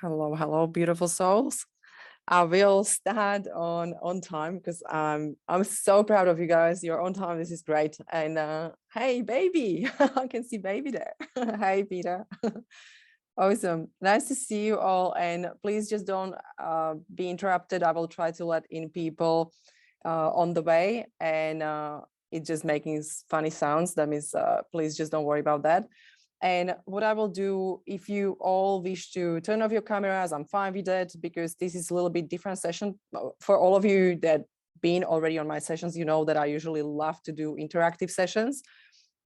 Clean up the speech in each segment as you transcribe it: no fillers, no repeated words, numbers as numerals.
Hello, hello, beautiful souls. I will start on time because I'm so proud of you guys. You're on time. This is great. And hey, baby, I can see baby there. Hey, Peter. Awesome. Nice to see you all. And please just don't be interrupted. I will try to let in people on the way, and it's just making funny sounds. That means please just don't worry about that. And what I will do, if you all wish to turn off your cameras, I'm fine with that, because this is a little bit different session. For all of you that been already on my sessions, you know that I usually love to do interactive sessions,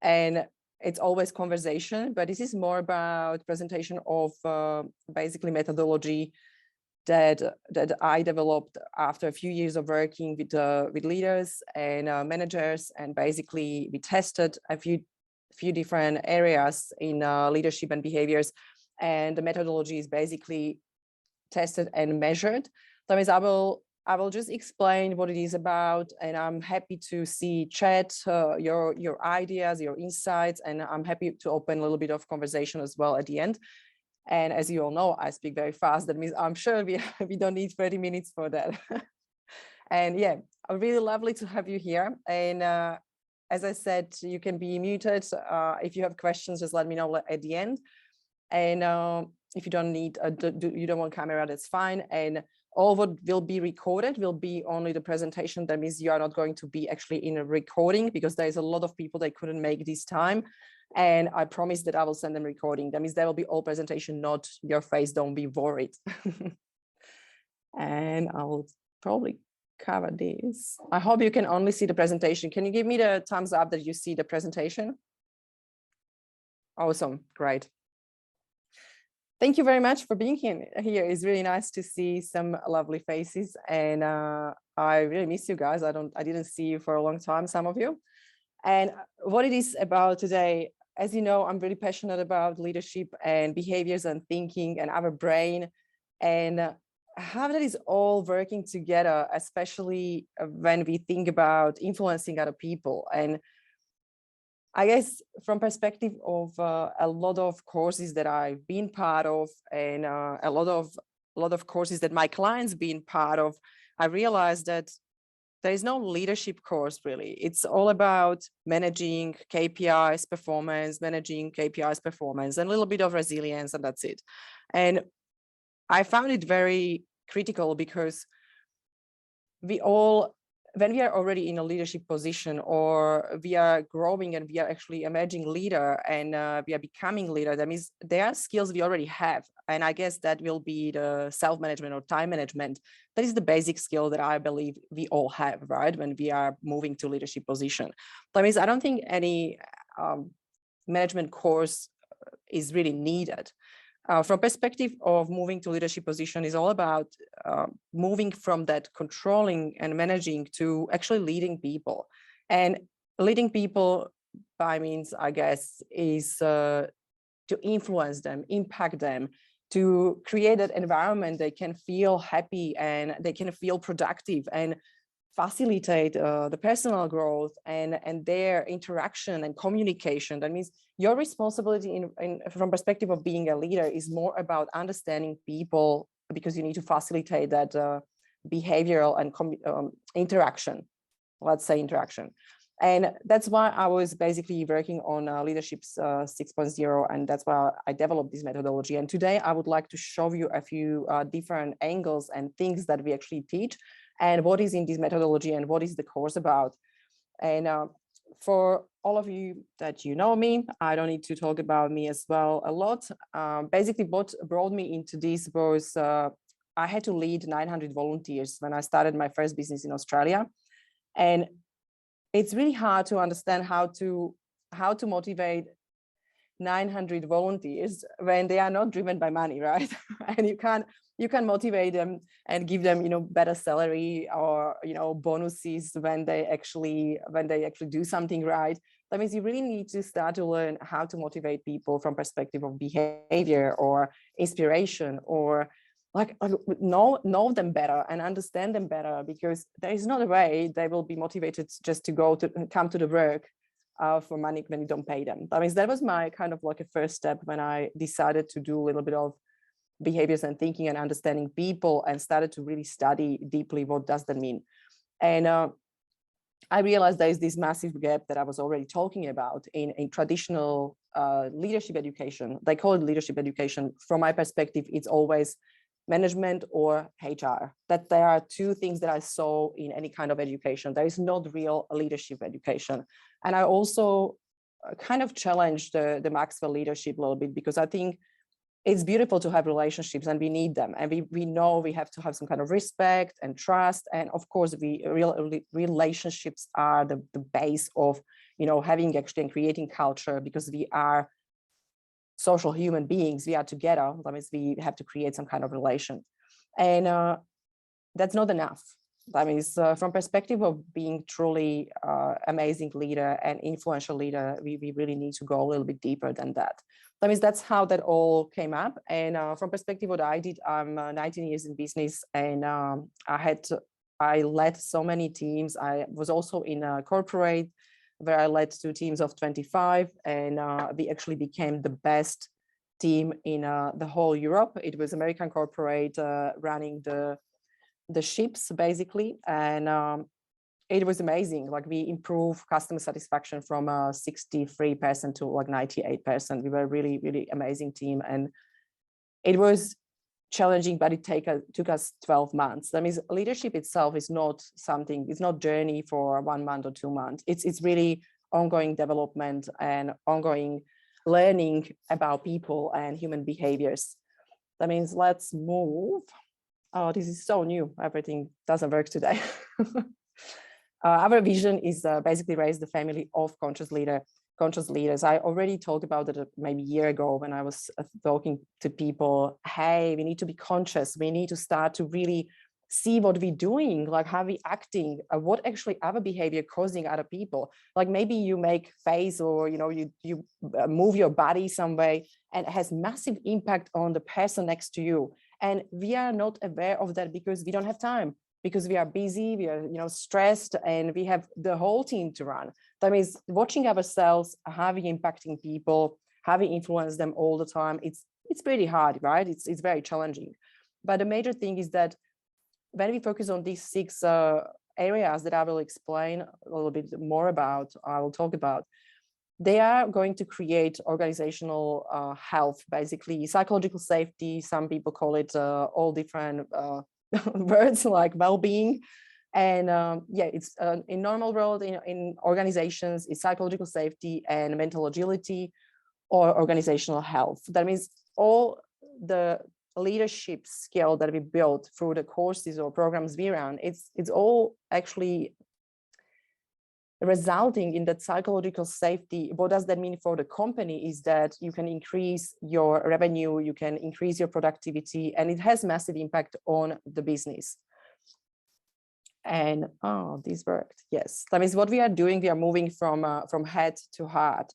and it's always conversation, but this is more about presentation of basically methodology that I developed after a few years of working with leaders and managers, and basically we tested a few different areas in leadership and behaviors, and the methodology is basically tested and measured. That means I will just explain what it is about, and I'm happy to see chat, your ideas, your insights, and I'm happy to open a little bit of conversation as well at the end. And as you all know, I speak very fast. That means I'm sure we don't need 30 minutes for that. And yeah, really lovely to have you here. And as I said, you can be muted. If you have questions, just let me know at the end. And if you don't need, you don't want camera, that's fine. And all what will be recorded will be only the presentation. That means you are not going to be actually in a recording, because there's a lot of people that couldn't make this time. And I promise that I will send them recording. That means there will be all presentation, not your face. Don't be worried. And I will probably cover this. I hope you can only see the presentation. Can you give me the thumbs up that you see the presentation? Awesome, great. Thank you very much for being here. It's really nice to see some lovely faces, and I really miss you guys. I didn't see you for a long time, some of you. And what it is about today, as you know, I'm really passionate about leadership and behaviors and thinking and our brain, and how that is all working together, especially when we think about influencing other people. And I guess from perspective of a lot of courses that I've been part of, and a lot of courses that my clients been part of, I realized that there is no leadership course really. It's all about managing KPIs performance, managing KPIs performance, and a little bit of resilience, and that's it. And I found it very critical, because when we are already in a leadership position, or we are growing and we are actually emerging leader, and we are becoming leader, that means there are skills we already have. And I guess that will be the self-management or time management. That is the basic skill that I believe we all have, right? When we are moving to leadership position. That means I don't think any management course is really needed. From perspective of moving to leadership position is all about moving from that controlling and managing to actually leading people. And leading people by means, I guess, is to influence them, impact them, to create that environment they can feel happy and they can feel productive, and facilitate the personal growth and their interaction and communication. That means your responsibility from perspective of being a leader is more about understanding people, because you need to facilitate that behavioral and interaction, let's say interaction. And that's why I was basically working on leadership 6.0, and that's why I developed this methodology. And today I would like to show you a few different angles and things that we actually teach, and what is in this methodology, and what is the course about. And for all of you that you know me, I don't need to talk about me as well a lot. Basically, what brought me into this was I had to lead 900 volunteers when I started my first business in Australia. And it's really hard to understand how to motivate 900 volunteers when they are not driven by money, right? And you can motivate them and give them, better salary or, bonuses when they actually do something right. That means you really need to start to learn how to motivate people from perspective of behavior or inspiration, or like know them better and understand them better, because there is not a way they will be motivated just to come to the work for money when you don't pay them. That means that was my kind of like a first step when I decided to do a little bit of behaviors and thinking and understanding people, and started to really study deeply what does that mean. And I realized there is this massive gap that I was already talking about in traditional leadership education. They call it leadership education. From my perspective, it's always management or HR. That there are two things that I saw in any kind of education. There is not real leadership education. And I also kind of challenged the Maxwell leadership a little bit, because I think it's beautiful to have relationships and we need them. And we know we have to have some kind of respect and trust. And of course, relationships are the base of, having actually and creating culture, because we are social human beings. We are together. That means we have to create some kind of relation. And that's not enough. That means from perspective of being truly amazing leader and influential leader, we really need to go a little bit deeper than that. That means that's how that all came up. And from perspective what I did, I'm 19 years in business, and I led so many teams. I was also in a corporate where I led 2 teams of 25, and we actually became the best team in the whole Europe. It was American corporate running the ships basically, and it was amazing. Like, we improved customer satisfaction from 63% to like 98%. We were a really, really amazing team, and it was challenging, but it took us 12 months. That means leadership itself is not something, it's not journey for 1 month or 2 months. It's really ongoing development and ongoing learning about people and human behaviors. That means let's move. Oh, this is so new. Everything doesn't work today. Our vision is basically raise the family of conscious leaders. I already talked about it maybe a year ago when I was talking to people. Hey, we need to be conscious. We need to start to really see what we're doing, like how we acting, what actually our behavior causing other people. Like maybe you make face, or you move your body some way, and it has massive impact on the person next to you. And we are not aware of that because we don't have time, because we are busy, we are stressed, and we have the whole team to run. That means watching ourselves, how we impacting people, how we influence them all the time. It's pretty hard, right? It's very challenging. But the major thing is that when we focus on these 6 areas that I will explain a little bit more about, I will talk about, they are going to create organizational health, basically psychological safety. Some people call it all different words like well-being. And it's in normal world, in organizations, it's psychological safety and mental agility, or organizational health. That means all the leadership skill that we built through the courses or programs we run, it's all actually resulting in that psychological safety. What does that mean for the company is that you can increase your revenue, you can increase your productivity, and it has massive impact on the business. And this worked. Yes, that means what we are doing, we are moving from head to heart.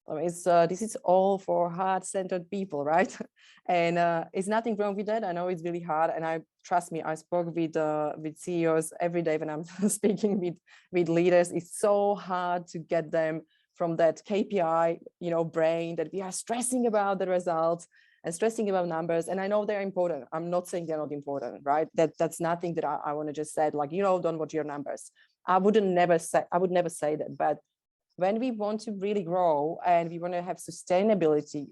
This is all for heart-centered people, right? And it's nothing wrong with that. I know it's really hard, and trust me, I spoke with CEOs every day when I'm speaking with leaders. It's so hard to get them from that KPI, brain, that we are stressing about the results and stressing about numbers. And I know they're important. I'm not saying they're not important, right? That's nothing that I want to just say, like, don't watch your numbers. I would never say that, but when we want to really grow and we want to have sustainability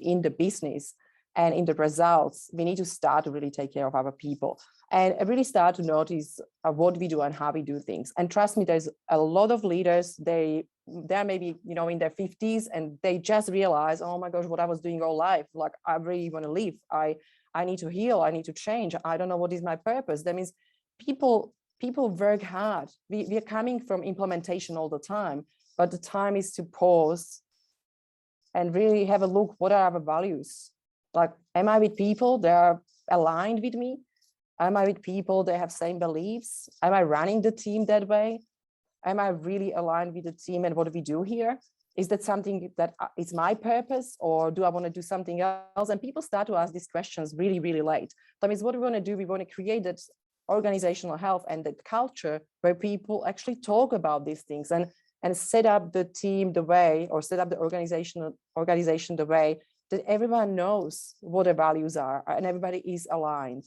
in the business and in the results, we need to start to really take care of our people and really start to notice what we do and how we do things. And trust me, there's a lot of leaders, they're maybe, in their 50s, and they just realize, oh my gosh, what I was doing all life, like, I really want to leave. I need to heal. I need to change. I don't know what is my purpose. That means people work hard. We are coming from implementation all the time, but the time is to pause and really have a look. What are our values? Like, am I with people that are aligned with me? Am I with people that have same beliefs? Am I running the team that way? Am I really aligned with the team and what we do here? Is that something that is my purpose, or do I want to do something else? And people start to ask these questions really, really late. That means what we want to do, we want to create that organizational health and that culture where people actually talk about these things and set up the team the way, or set up the organization the way that everyone knows what their values are and everybody is aligned.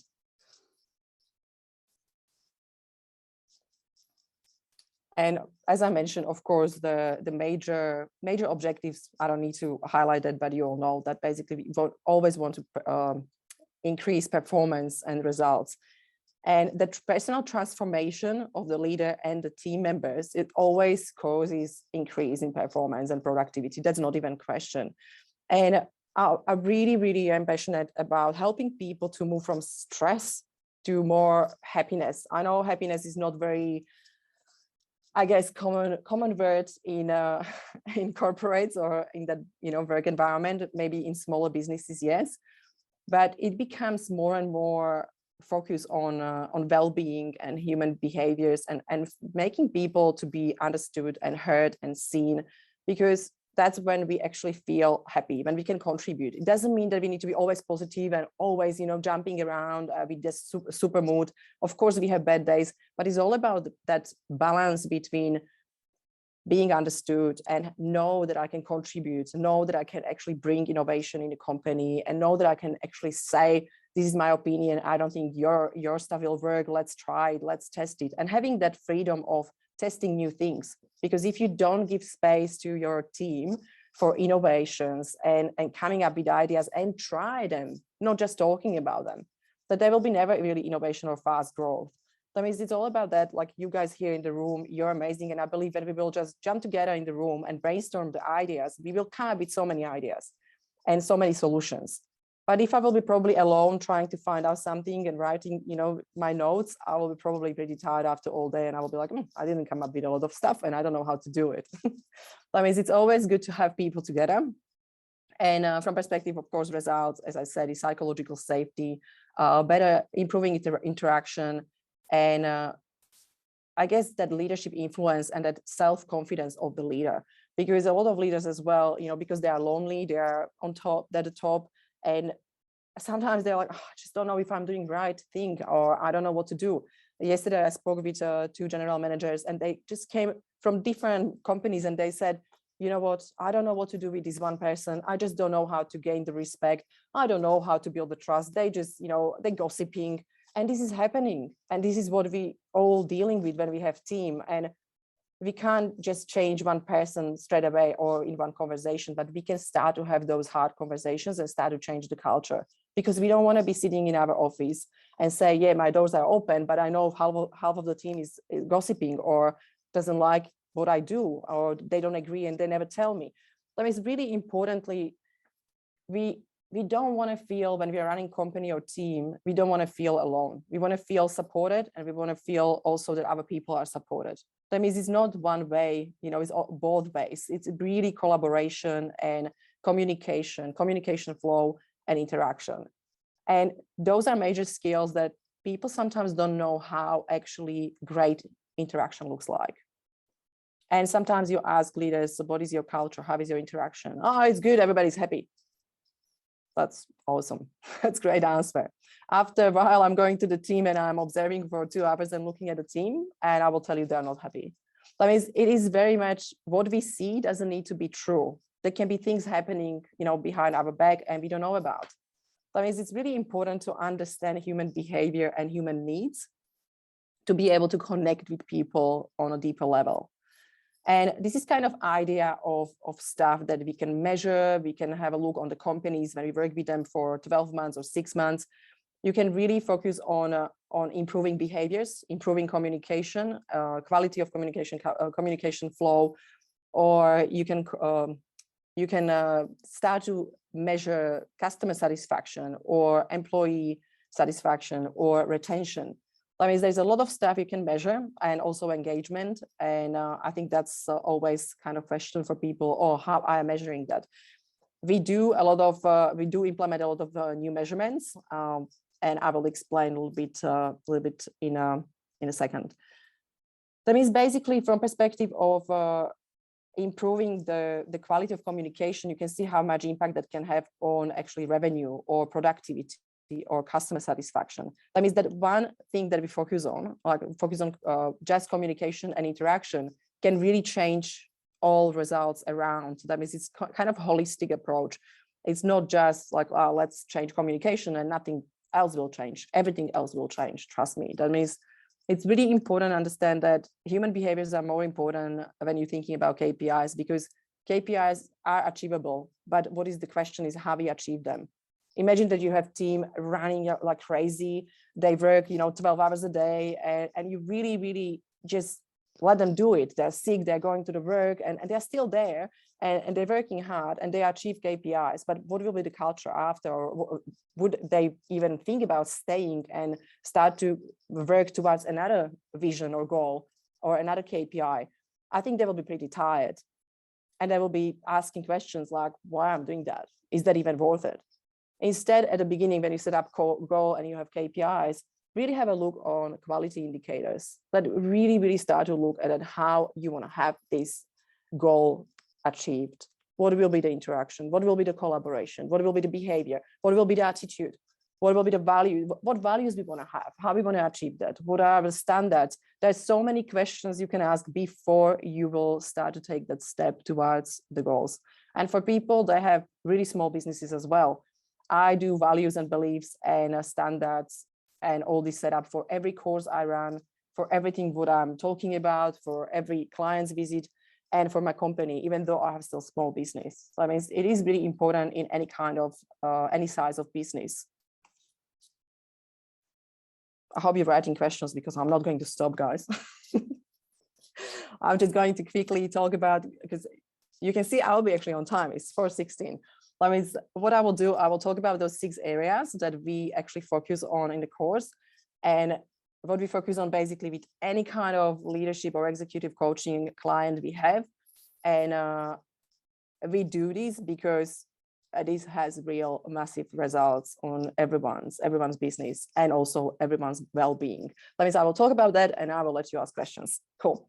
And as I mentioned, of course, the major objectives, I don't need to highlight it, but you all know that basically we always want to increase performance and results. And the personal transformation of the leader and the team members, it always causes increase in performance and productivity. That's not even a question. And I really am passionate about helping people to move from stress to more happiness. I know happiness is not very, I guess, common words in in corporates or in the work environment. Maybe in smaller businesses, yes, but it becomes more and more focus on well-being and human behaviors and making people to be understood and heard and seen, because that's when we actually feel happy, when we can contribute. It doesn't mean that we need to be always positive and always, jumping around with this super mood. Of course, we have bad days, but it's all about that balance between being understood and know that I can contribute, know that I can actually bring innovation in the company, and know that I can actually say, this is my opinion, I don't think your stuff will work, let's try it, let's test it. And having that freedom of testing new things, because if you don't give space to your team for innovations and coming up with ideas and try them, not just talking about them, that there will be never really innovation or fast growth. That means it's all about that. Like you guys here in the room, you're amazing. And I believe that we will just jump together in the room and brainstorm the ideas. We will come up with so many ideas and so many solutions. But if I will be probably alone trying to find out something and writing, my notes, I will be probably pretty tired after all day. And I will be like, I didn't come up with a lot of stuff and I don't know how to do it. That means it's always good to have people together. And from perspective, of course, results, as I said, is psychological safety, better improving interaction, and I guess that leadership influence and that self-confidence of the leader, because a lot of leaders as well, because they are lonely, they are on top, they're the top, and sometimes they're like, I just don't know if I'm doing the right thing, or I don't know what to do. Yesterday, I spoke with 2 general managers, and they just came from different companies, and they said, you know what, I don't know what to do with this one person. I just don't know how to gain the respect. I don't know how to build the trust. They just, they're gossiping. And this is happening. And this is what we all dealing with when we have team. And we can't just change one person straight away or in one conversation, but we can start to have those hard conversations and start to change the culture, because we don't want to be sitting in our office and say, yeah, my doors are open, but I know half of the team is gossiping or doesn't like what I do, or they don't agree and they never tell me. That means really importantly, we don't want to feel, when we are running company or team, we don't want to feel alone. We want to feel supported, and we want to feel also that other people are supported. That means it's not one way, it's both ways. It's really collaboration and communication flow and interaction. And those are major skills that people sometimes don't know how actually great interaction looks like. And sometimes you ask leaders, what is your culture? How is your interaction? Oh, it's good, everybody's happy. That's awesome. That's a great answer. After a while, I'm going to the team and I'm observing for 2 hours and looking at the team, and I will tell you they're not happy. That means it is very much what we see doesn't need to be true. There can be things happening, behind our back and we don't know about. That means it's really important to understand human behavior and human needs to be able to connect with people on a deeper level. And this is kind of idea of stuff that we can measure. We can have a look on the companies when we work with them for 12 months or 6 months. You can really focus on improving behaviors, improving communication, quality of communication, communication flow, or you can start to measure customer satisfaction or employee satisfaction or retention. That means there's a lot of stuff you can measure, and also engagement. And I think that's always kind of question for people, or how I am measuring that. We do implement a lot of new measurements, and I will explain a little bit in a second. That means basically from perspective of improving the quality of communication, you can see how much impact that can have on actually revenue or productivity or customer satisfaction. That means that one thing that we focus on just communication and interaction can really change all results around. That means it's kind of holistic approach. It's not just like, oh, let's change communication and nothing else will change. Everything else will change. Trust me. That means it's really important to understand that human behaviors are more important when you're thinking about KPIs, because KPIs are achievable. But what is the question is how we achieve them. Imagine that you have team running like crazy. They work, 12 hours a day, and you really, really just let them do it. They're sick, they're going to the work, and they're still there, and they're working hard, and they achieve KPIs. But what will be the culture after? Or would they even think about staying and start to work towards another vision or goal or another KPI? I think they will be pretty tired, and they will be asking questions like, why I'm doing that? Is that even worth it? Instead, at the beginning, when you set up goal and you have KPIs, really have a look on quality indicators. But really, really start to look at how you want to have this goal achieved. What will be the interaction? What will be the collaboration? What will be the behavior? What will be the attitude? What will be the value? What values we want to have? How we want to achieve that? What are the standards? There's so many questions you can ask before you will start to take that step towards the goals. And for people that have really small businesses as well, I do values and beliefs and standards and all this setup for every course I run, for everything what I'm talking about, for every client's visit, and for my company, even though I have still small business. So I mean, it is really important in any kind of, any size of business. I hope you're writing questions because I'm not going to stop, guys. I'm just going to quickly talk about, because you can see I'll be actually on time. It's 4:16. That means what I will do, I will talk about those 6 areas that we actually focus on in the course, and what we focus on basically with any kind of leadership or executive coaching client we have. And we do this because this has real massive results on everyone's business and also everyone's well-being. That means I will talk about that and I will let you ask questions. Cool.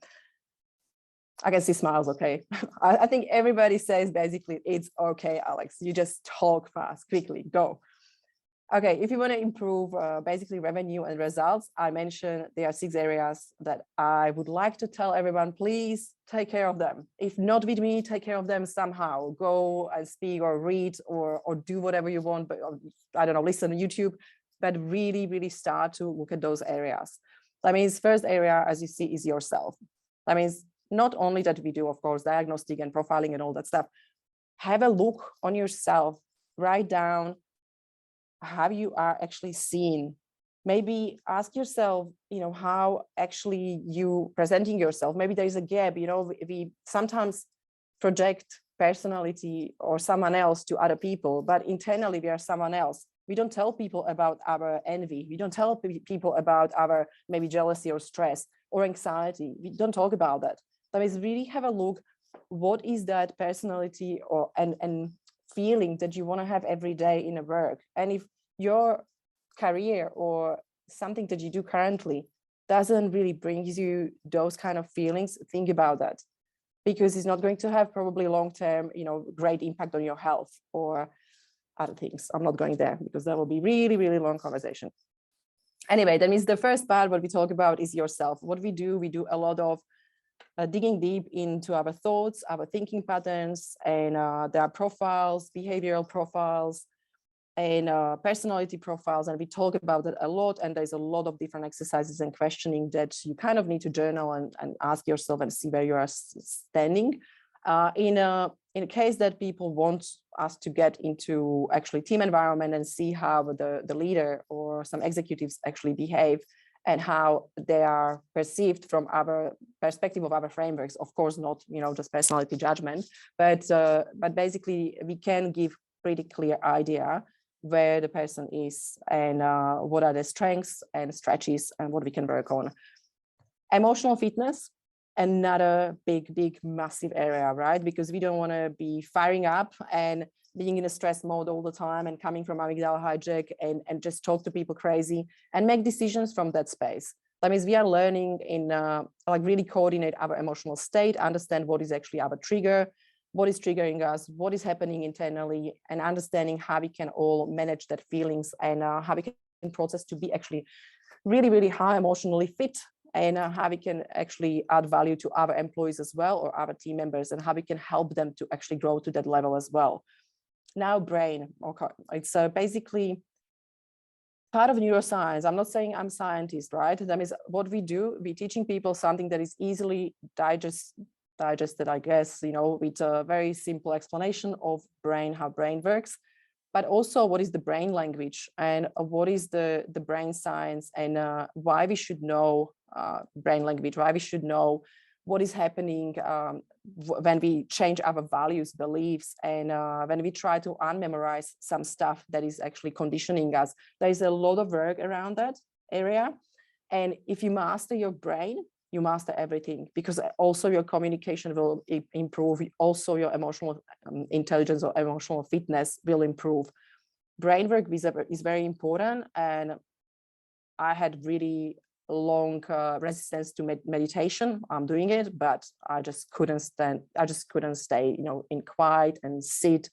I can see smiles, okay. I think everybody says basically, it's okay, Alex, you just talk fast, quickly, go. Okay, if you want to improve basically revenue and results, I mentioned there are 6 areas that I would like to tell everyone, please take care of them. If not with me, take care of them somehow. Go and speak or read or do whatever you want, but I don't know, listen to YouTube, but really, really start to look at those areas. That means first area, as you see, is yourself. That means not only that we do, of course, diagnostic and profiling and all that stuff, have a look on yourself, write down how you are actually seen. Maybe ask yourself, how actually you presenting yourself. Maybe there is a gap, we sometimes project personality or someone else to other people, but internally we are someone else. We don't tell people about our envy. We don't tell people about our maybe jealousy or stress or anxiety. We don't talk about that. That means really have a look, what is that personality or and feeling that you want to have every day in a work. And if your career or something that you do currently doesn't really bring you those kind of feelings, think about that, because it's not going to have probably long-term, great impact on your health or other things. I'm not going there because that will be really, really long conversation. Anyway, that means the first part, what we talk about is yourself. What we do a lot of digging deep into our thoughts, our thinking patterns, and there are profiles, behavioral profiles, and personality profiles, and we talk about it a lot. And there's a lot of different exercises and questioning that you kind of need to journal and ask yourself and see where you are standing. In a case that people want us to get into actually team environment and see how the leader or some executives actually behave, and how they are perceived from our perspective of our frameworks. Of course, not just personality judgment, but basically we can give pretty clear idea where the person is and what are the strengths and stretches and what we can work on. Emotional fitness, another big massive area, right? Because we don't want to be firing up and being in a stress mode all the time and coming from amygdala hijack and just talk to people crazy and make decisions from that space. That means we are learning in really coordinate our emotional state, understand what is actually our trigger, what is triggering us, what is happening internally, and understanding how we can all manage that feelings and how we can process to be actually really, really high emotionally fit, and how we can actually add value to our employees as well, or our team members, and how we can help them to actually grow to that level as well. Now brain, okay, it's basically part of neuroscience. I'm not saying I'm a scientist, right? That means what we do, we're teaching people something that is easily digested, I guess, you know, with a very simple explanation of brain, how brain works, but also what is the brain language and what is the brain science, and why we should know brain language, why we should know what is happening when we change our values, beliefs, and when we try to unmemorize some stuff that is actually conditioning us. There is a lot of work around that area. And if you master your brain, you master everything, because also your communication will improve. Also your emotional intelligence or emotional fitness will improve. Brain work is very important. And I had really long resistance to meditation. I'm doing it, but I just couldn't stand. I just couldn't stay, you know, in quiet and sit.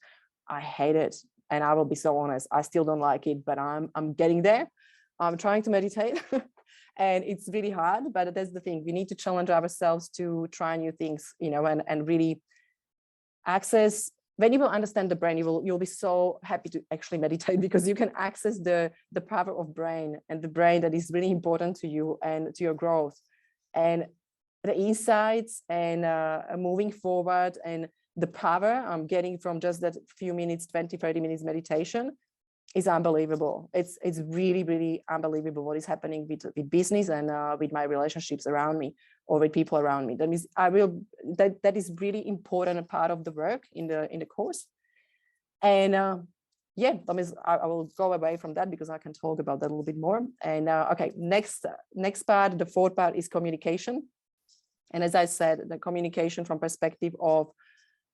I hate it, and I will be so honest. I still don't like it, but I'm getting there. I'm trying to meditate, and it's really hard. But that's the thing. We need to challenge ourselves to try new things, you know, and really access. When you will understand the brain, you'll be so happy to actually meditate, because you can access the power of brain, and the brain that is really important to you and to your growth, and the insights, and moving forward, and the power I'm getting from just that few minutes, 20-30 minutes meditation is unbelievable. It's really, really unbelievable what is happening with business and with my relationships around me, or with people around me. That means that is really important part of the work in the course. And yeah, that means I will go away from that, because I can talk about that a little bit more. And okay, next part, the fourth part, is communication. And as I said, the communication from perspective of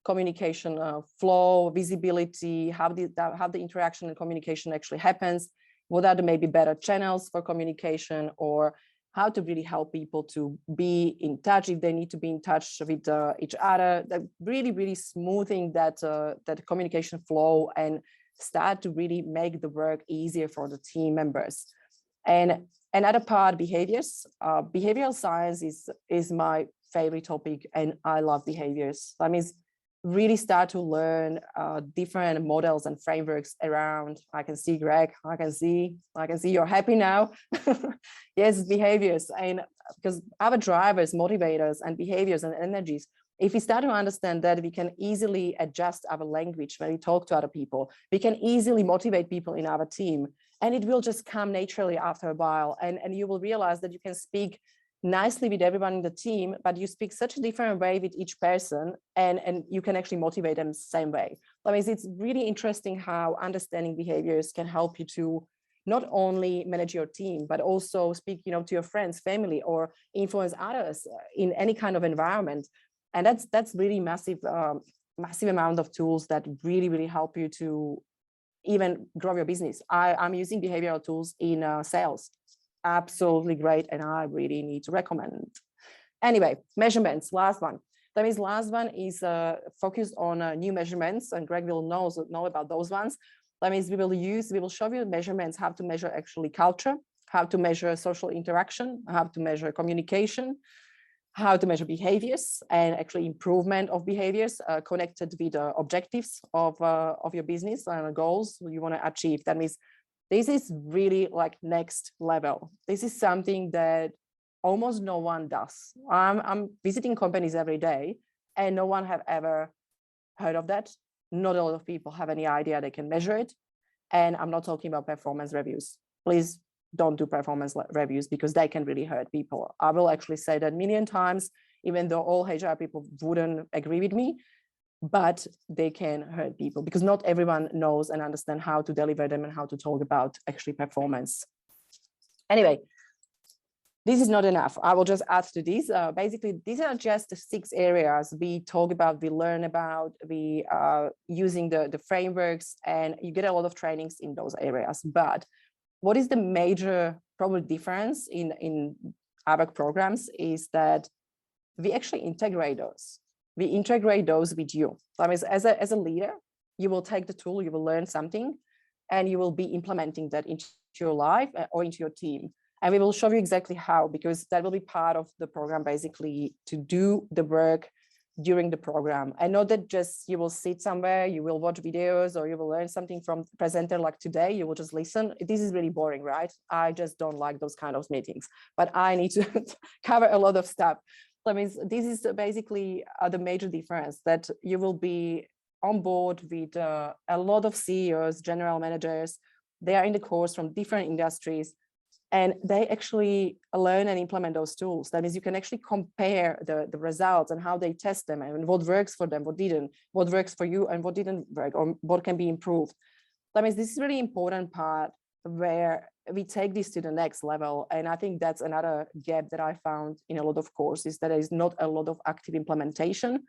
communication flow, visibility, how the interaction and communication actually happens, what are the maybe better channels for communication, or how to really help people to be in touch if they need to be in touch with each other. That really smoothing that communication flow, and start to really make the work easier for the team members. And another part, behaviors. Behavioral science is my favorite topic, and I love behaviors. That means really start to learn different models and frameworks around. I can see Greg, I can see you're happy now. Yes, behaviors. And because our drivers, motivators, and behaviors and energies, if we start to understand that, we can easily adjust our language when we talk to other people. We can easily motivate people in our team, and it will just come naturally after a while. And you will realize that you can speak nicely with everyone in the team, but you speak such a different way with each person, and you can actually motivate them the same way. That means it's really interesting how understanding behaviors can help you to not only manage your team, but also speak, you know, to your friends, family, or influence others in any kind of environment. And that's really massive amount of tools that really help you to even grow your business. I'm using behavioral tools in sales. Absolutely great, and I really need to recommend. Anyway, measurements, last one. That means last one is focused on new measurements, and Greg will know about those ones. That means we will show you measurements, how to measure actually culture, how to measure social interaction, how to measure communication, how to measure behaviors, and actually improvement of behaviors connected with the objectives of your business and goals you want to achieve. That means this is really like next level. This is something that almost no one does. I'm visiting companies every day, and no one have ever heard of that. Not a lot of people have any idea they can measure it. And I'm not talking about performance reviews. Please don't do performance reviews, because they can really hurt people. I will actually say that a million times, even though all HR people wouldn't agree with me, but they can hurt people, because not everyone knows and understands how to deliver them and how to talk about actually performance. Anyway, this is not enough. I will just add to this. Basically, these are just the 6 areas we talk about, we learn about, we are using the frameworks, and you get a lot of trainings in those areas. But what is the major probably difference in our programs is that we actually integrate those. We integrate those with you. That means as a leader, you will take the tool, you will learn something, and you will be implementing that into your life or into your team. And we will show you exactly how, because that will be part of the program, basically, to do the work during the program, and not that just you will sit somewhere, you will watch videos, or you will learn something from the presenter like today, you will just listen. This is really boring, right? I just don't like those kind of meetings, but I need to cover a lot of stuff. That means this is basically the major difference, that you will be on board with a lot of CEOs, general managers. They are in the course from different industries, and they actually learn and implement those tools. That means you can actually compare the results and how they test them, and what works for them, what didn't, what works for you and what didn't work, or what can be improved. That means this is really important part where we take this to the next level. And I think that's another gap that I found in a lot of courses, that there is not a lot of active implementation,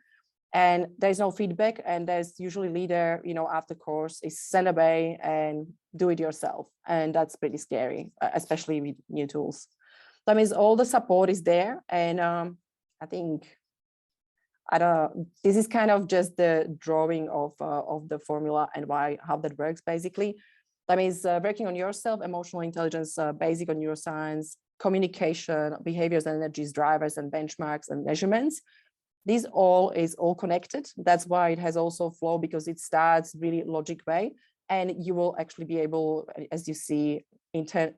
and there's no feedback, and there's usually leader, after course is send away and do it yourself. And that's pretty scary, especially with new tools. That means all the support is there. And I think, this is kind of just the drawing of the formula and how that works basically. That means working on yourself, emotional intelligence, basic on neuroscience, communication, behaviors and energies, drivers and benchmarks and measurements. This all is all connected. That's why it has also flow, because it starts really logic way, and you will actually be able, as you see,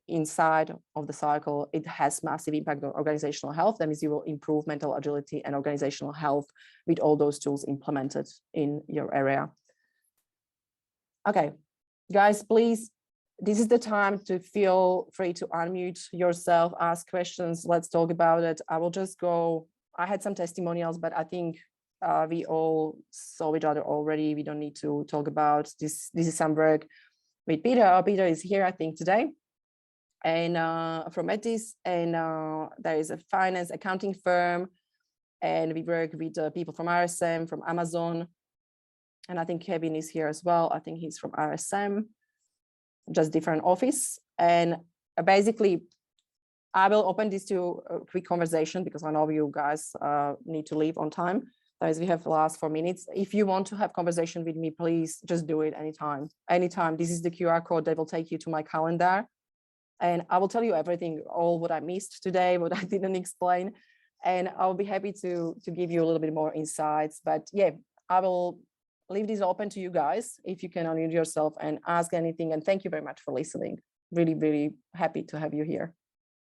inside of the cycle, it has massive impact on organizational health. That means you will improve mental agility and organizational health with all those tools implemented in your area. Okay, guys, please, this is the time to feel free to unmute yourself, ask questions. Let's talk about it. I will just go. I had some testimonials, but I think we all saw each other already. We don't need to talk about this. This is some work with Peter. Peter is here, I think, today, and from Metis, and there is a finance accounting firm, and we work with people from RSM, from Amazon, and I think Kevin is here as well. I think he's from RSM, just different office. And basically, I will open this to a quick conversation, because I know you guys need to leave on time. As we have the last 4 minutes. If you want to have conversation with me, please just do it anytime. Anytime. This is the QR code that will take you to my calendar. And I will tell you everything, all what I missed today, what I didn't explain. And I'll be happy to give you a little bit more insights. But yeah, I will leave this open to you guys, if you can unmute yourself and ask anything. And thank you very much for listening. Really, really happy to have you here.